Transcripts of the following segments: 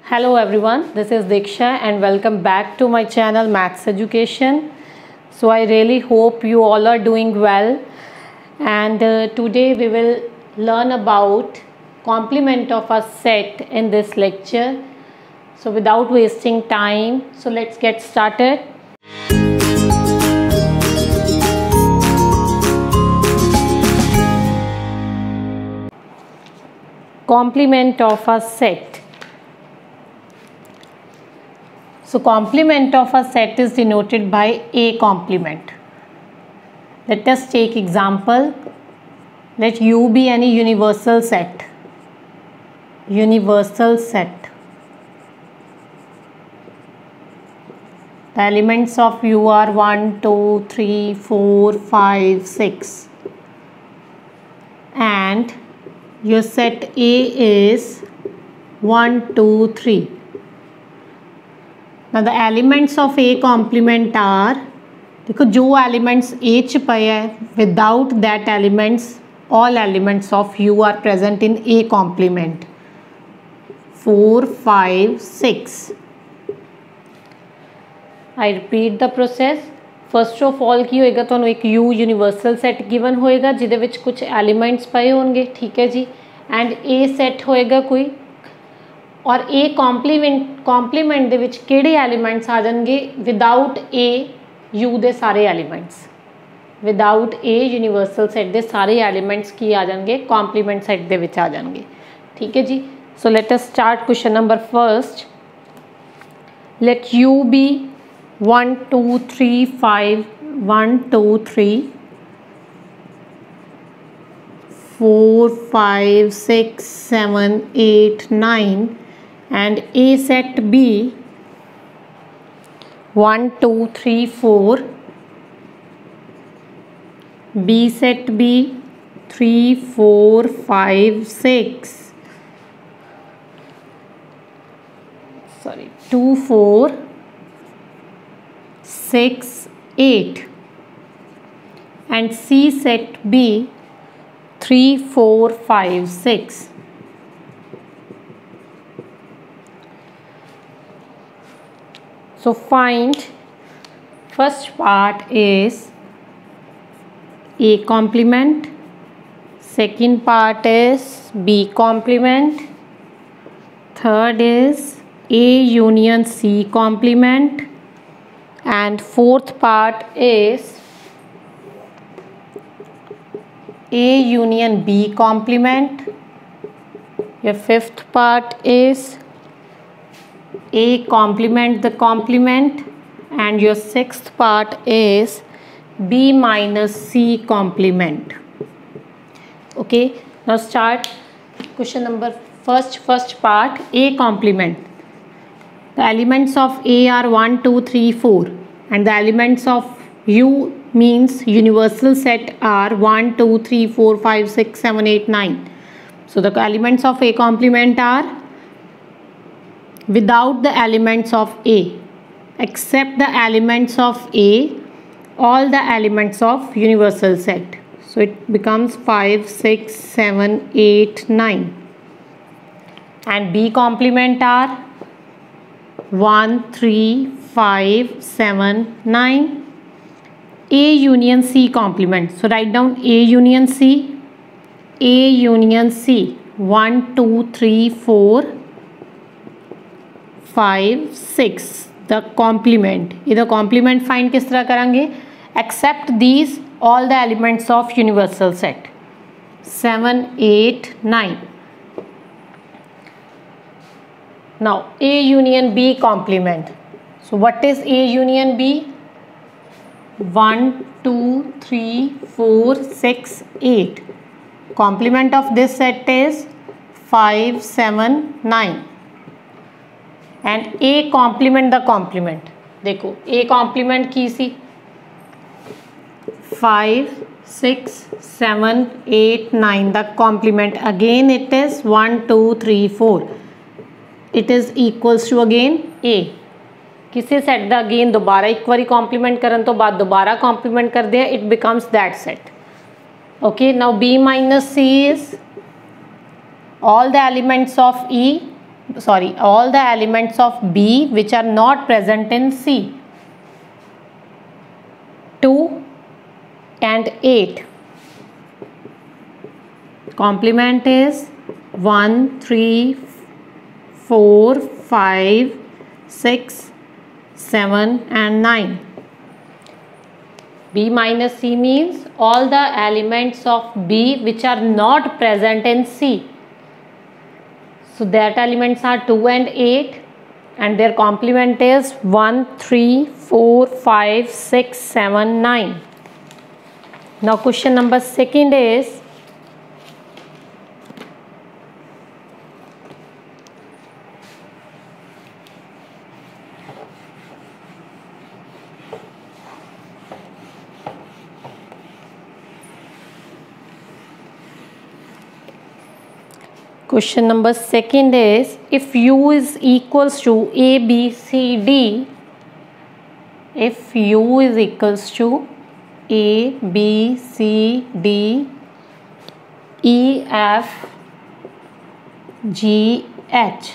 Hello everyone, this is Diksha and welcome back to my channel Maths Education. So I really hope you all are doing well, and today we will learn about complement of a set in this lecture. So without wasting time, so let's get started. Complement of a set. So complement of a set is denoted by A complement. Let us take example. Let U be any universal set. Universal set. The elements of U are 1, 2, 3, 4, 5, 6. And your set A is 1, 2, 3. Now the elements of A complement are, देखो जो elements A च पए है, without that elements all elements of U are present in A complement. 4, 5, 6. I repeat the process. First of all की होएगा तो एक U universal set given होएगा जिदे विच कुछ elements पए होंगे, ठीक है जी, and A set होएगा कोई, और A complement ਦੇ ਵਿੱਚ ਕਿਹੜੇ ਐਲੀਮੈਂਟਸ ਆ ਜਾਣਗੇ ਵਿਦਆਊਟ A U ਦੇ ਸਾਰੇ elements, without A universal set ਦੇ ਸਾਰੇ ਐਲੀਮੈਂਟਸ ਕੀ ਆ ਜਾਣਗੇ ਕੰਪਲੀਮੈਂਟ ਸੈਟ ਦੇ ਵਿੱਚ ਆ ਜਾਣਗੇ, ਠੀਕ ਹੈ ਜੀ। So let us start question number first. Let U be 1, 2, 3, 5, 1, 2, 3, 4, 5, 6, 7, 8, 9, and A set B 1, 2, 3, 4, B set B 3, 4, 5, 6, 2, 4, 6, 8, and C set B 3, 4, 5, 6. So find, first part is A complement, second part is B complement, third is A union C complement, and fourth part is A union B complement. Your fifth part is A complement the complement, and your sixth part is B minus C complement. Okay, now start question number first part, A complement. The elements of A are 1, 2, 3, 4, and the elements of U means universal set are 1, 2, 3, 4, 5, 6, 7, 8, 9. So the elements of A complement are without the elements of A, except the elements of A, all the elements of universal set. So it becomes 5, 6, 7, 8, 9. And B complement are 1, 3, 5, 7, 9. A union C complement. So write down A union C. A union C 1, 2, 3, 4, 5, 6. The complement. इधर complement find किस तरह करेंगे? Except these all the elements of universal set. 7, 8, 9. Now A union B complement. So what is A union B? 1, 2, 3, 4, 6, 8. Complement of this set is 5, 7, 9. And A complement the complement. देखो A complement की सी 5, 6, 7, 8, 9. The complement again it is 1, 2, 3, 4. It is equals to again A. किसी set का again दोबारा एक बारी complement करन तो बाद दोबारा कॉम्प्लीमेंट कर दिया, it becomes that set. Okay, now B minus C is all the elements of E all the elements of B which are not present in C. 2 and 8. Complement is 1, 3, 4, 5, 6, 7 and 9. B minus C means all the elements of B which are not present in C. So that elements are 2 and 8 and their complement is 1, 3, 4, 5, 6, 7, 9. Now question number second is if U is equals to A, B, C, D, if U is equals to A, B, C, D, E, F, G, H,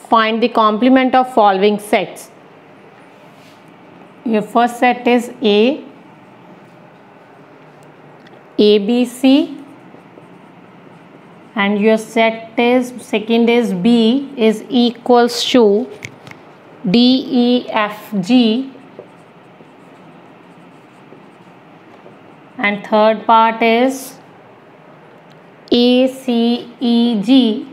find the complement of following sets. Your first set is A, ABC, and your set is second is B is equals to D, E, F, G, and third part is A, C, E, G,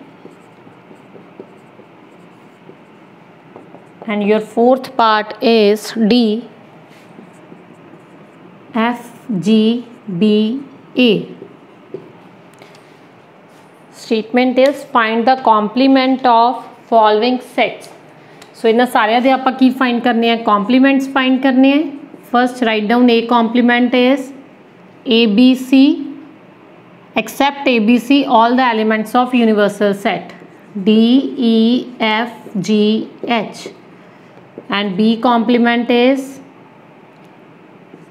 and your fourth part is D, F, G, B, A. Statement is find the complement of following sets. So इन्हां सारियां दे आपां की find करने हैं, complements find करने हैं. First write down A complement is ABC except ABC all the elements of universal set D, E, F, G, H, and B complement is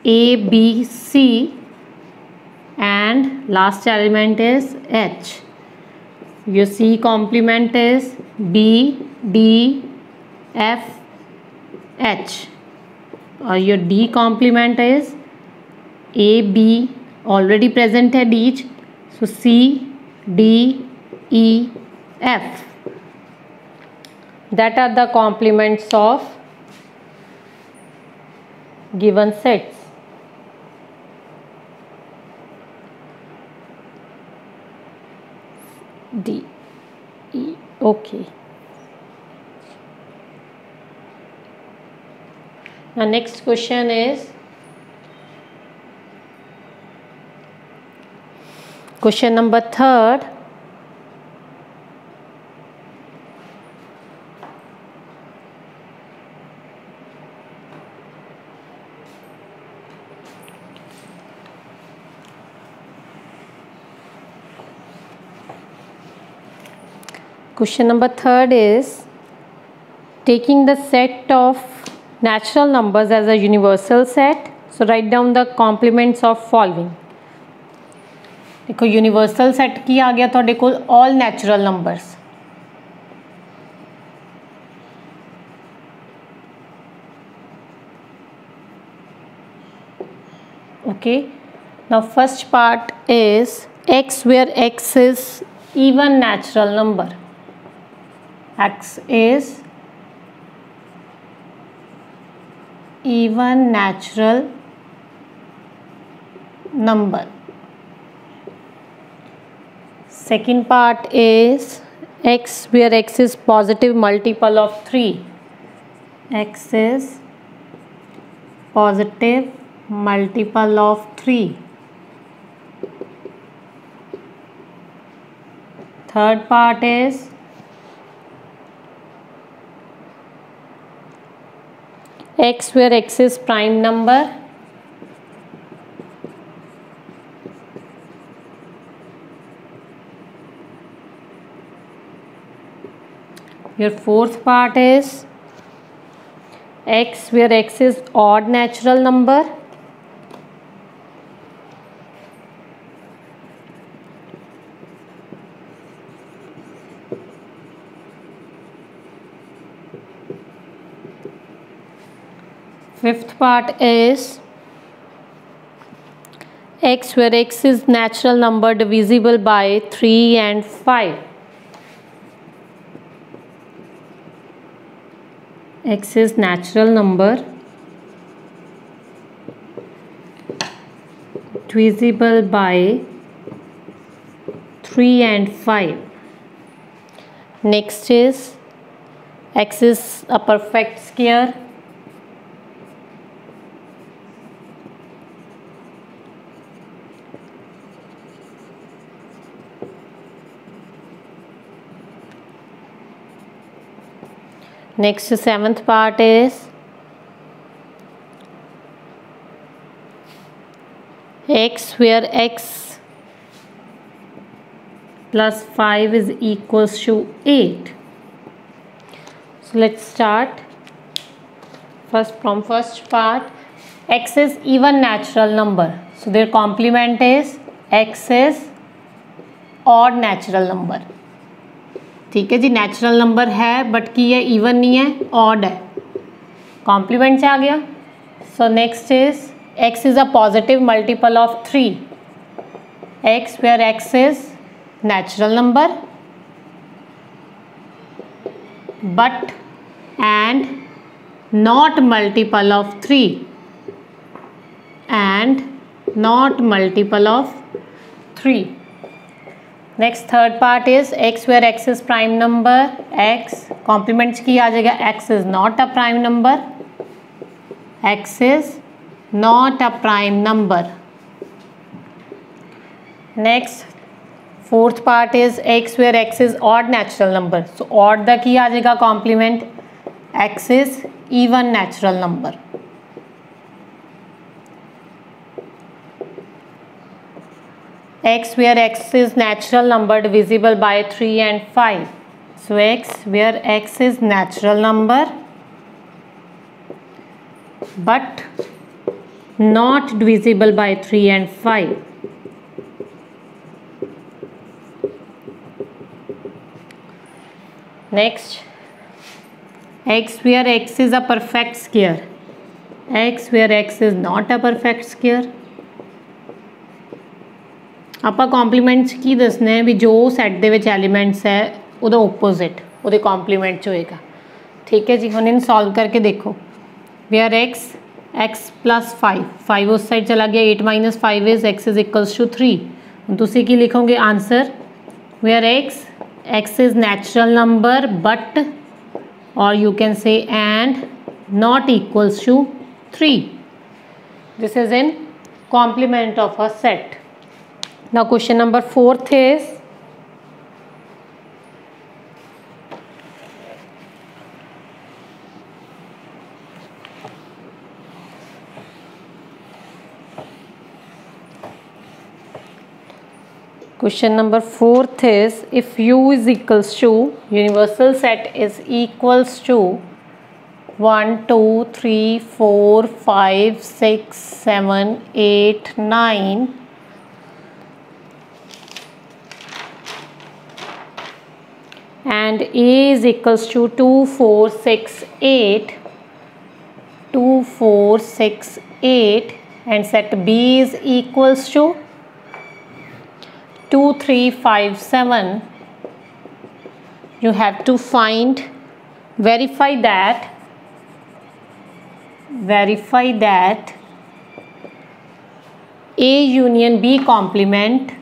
A, B, C, and last element is H. Your C complement is B, D, F, H, or your D complement is A, B already present at each, so C, D, E, F. That are the complements of given sets. D, E, okay. Now next question is question number 3rd. Question number 3rd is taking the set of natural numbers as a universal set. So write down the complements of following. देखो universal set की आ गया तो देखो all natural numbers. Okay, now first part is x where x is even natural number. X is even natural number. Second part is x where x is positive multiple of 3. X is positive multiple of 3. Third part is x where x is prime number. Your fourth part is x where x is odd natural number. Fifth part is x, where x is natural number divisible by 3 and 5. X is natural number divisible by 3 and 5. Next is x is a perfect square. Next, seventh part is x, where x plus 5 is equals to 8. So let's start from first part. X is even natural number, so their complement is x is odd natural number. ठीक है जी, natural number है but की ये even नहीं है, odd है, complement से आ गया. So next is X is a positive multiple of 3. X where X is natural number but and not multiple of 3 and not multiple of 3. Next third part is X where X is prime number. X complements की आ जाएगा, X is not a prime number, X is not a prime number. Next fourth part is X where X is odd natural number. So odd the की आ जाएगा complement, X is even natural number. X where x is natural number divisible by 3 and 5. So x where x is natural number but not divisible by 3 and 5. Next, x where x is a perfect square. X where x is not a perfect square. ਆਪਾਂ compliments ਕੀ ਦੱਸਣੇ ਵੀ ਜੋ set ਦੇ ਵਿੱਚ elements ਹੈ ਉਹਦਾ opposite ਉਹਦੇ compliment 'ਚ ਹੋਏਗਾ. ਠੀਕ ਹੈ ਜੀ, ਹੁਣ ਇਹਨੂੰ ਸੋਲਵ ਕਰਕੇ ਦੇਖੋ. ਵੇਅਰ x plus 5 ਉਸ ਸਾਈਡ ਚਲਾ ਗਿਆ, 8 minus 5 is x is equals to 3. ਹੁਣ ਤੁਸੀਂ ਕੀ ਲਿਖੋਗੇ answer? Where x is natural number but or you can say and not equals to 3. This is in complement of a set. Now question number 4th is if U is equals to, universal set is equals to 1 2 3 4 5 6 7 8 9 and A is equals to 2 4 6 8 2 4 6 8 and set B is equals to 2 3 5 7. You have to verify that A union B complement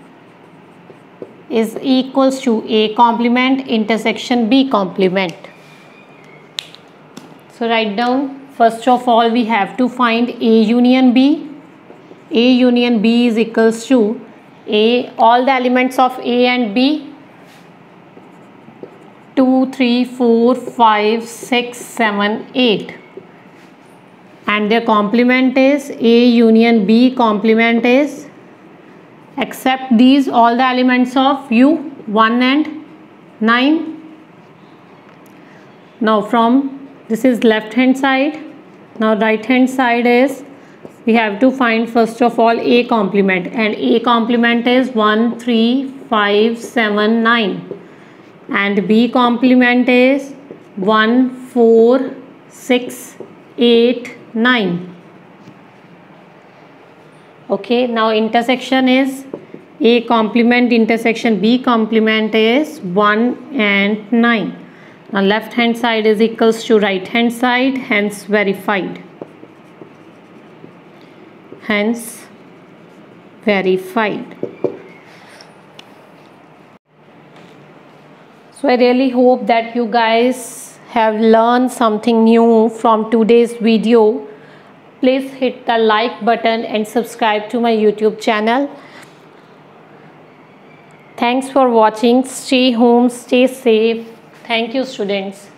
is equals to A complement intersection B complement. So write down, first of all we have to find A union B. A union B is equals to A, all the elements of A and B, 2 3 4 5 6 7 8, and their complement is A union B complement is, except these, all the elements of U 1 and 9. Now from this is left hand side, now right hand side is we have to find first of all A complement, and A complement is 1 3 5 7 9 and B complement is 1 4 6 8 9. Okay, now intersection is A complement intersection B complement is 1 and 9. Now left hand side is equals to right hand side, hence verified. Hence verified. So I really hope that you guys have learned something new from today's video. Please hit the like button and subscribe to my YouTube channel. Thanks for watching. Stay home, stay safe. Thank you, students.